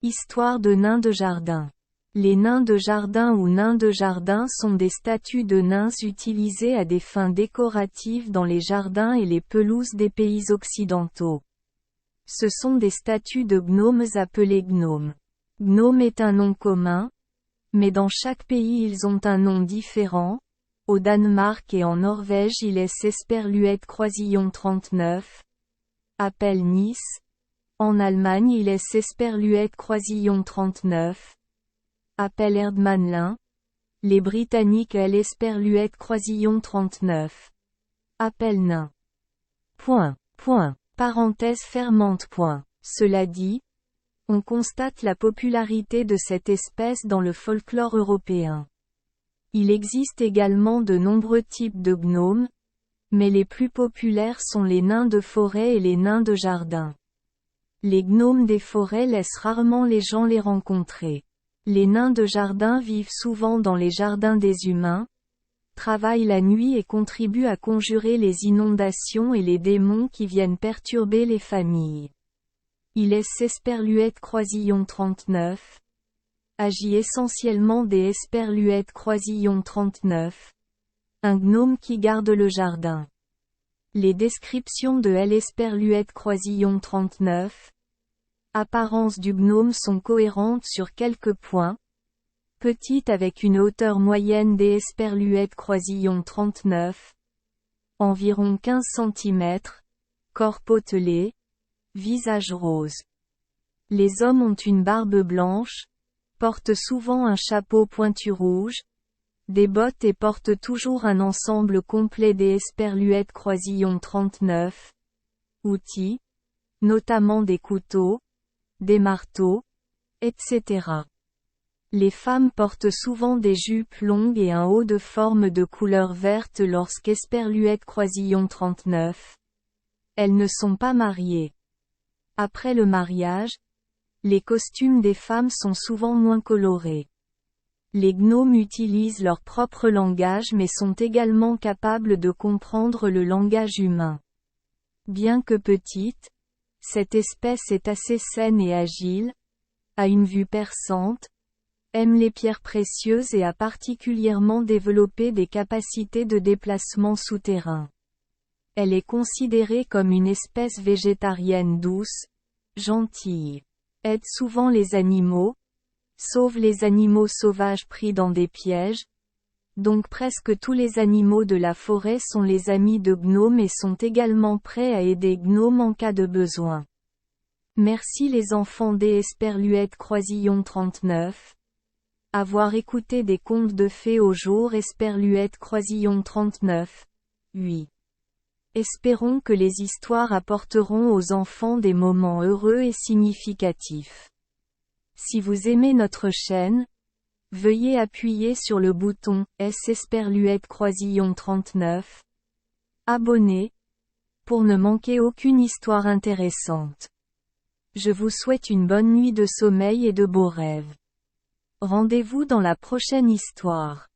Histoire de nains de jardin. Les nains de jardin ou nains de jardin sont des statues de nains utilisées à des fins décoratives dans les jardins et les pelouses des pays occidentaux. Ce sont des statues de gnomes appelés gnomes. Gnome est un nom commun, mais dans chaque pays ils ont un nom différent. Au Danemark et en Norvège il est Sesperluet Croisillon 39. Appel Nice. En Allemagne il est Sesperluet Croisillon 39. Appel Erdmanlin. Les Britanniques Esperluet Croisillon 39. Appel nain. Parenthèse fermante. Cela dit, on constate la popularité de cette espèce dans le folklore européen. Il existe également de nombreux types de gnomes, mais les plus populaires sont les nains de forêt et les nains de jardin. Les gnomes des forêts laissent rarement les gens les rencontrer. Les nains de jardin vivent souvent dans les jardins des humains, travaillent la nuit et contribuent à conjurer les inondations et les démons qui viennent perturber les familles. Il est Sesperluet Croisillon 39. Agit essentiellement des Esperluet Croisillon 39. Un gnome qui garde le jardin. Les descriptions de Esperluet Croisillon 39. Apparence du gnome sont cohérentes sur quelques points. Petite avec une hauteur moyenne des Esperluet Croisillon 39. Environ 15 cm. Corps potelé. Visage rose. Les hommes ont une barbe blanche, portent souvent un chapeau pointu rouge, des bottes et portent toujours un ensemble complet des Esperluet Croisillon 39. Outils, notamment des couteaux, des marteaux, etc. Les femmes portent souvent des jupes longues et un haut de forme de couleur verte lorsqu'Esperluet Croisillon 39. Elles ne sont pas mariées. Après le mariage, les costumes des femmes sont souvent moins colorés. Les gnomes utilisent leur propre langage mais sont également capables de comprendre le langage humain. Bien que petite, cette espèce est assez saine et agile, a une vue perçante, aime les pierres précieuses et a particulièrement développé des capacités de déplacement souterrain. Elle est considérée comme une espèce végétarienne douce, gentille. Aide souvent les animaux, sauve les animaux sauvages pris dans des pièges. Donc presque tous les animaux de la forêt sont les amis de gnomes et sont également prêts à aider gnomes en cas de besoin. Merci les enfants des Esperluet Croisillon 39. Avoir écouté des contes de fées au jour Esperluet Croisillon 39. 8. Espérons que les histoires apporteront aux enfants des moments heureux et significatifs. Si vous aimez notre chaîne, veuillez appuyer sur le bouton Esperluet Croisillon 39. Abonner, pour ne manquer aucune histoire intéressante. Je vous souhaite une bonne nuit de sommeil et de beaux rêves. Rendez-vous dans la prochaine histoire.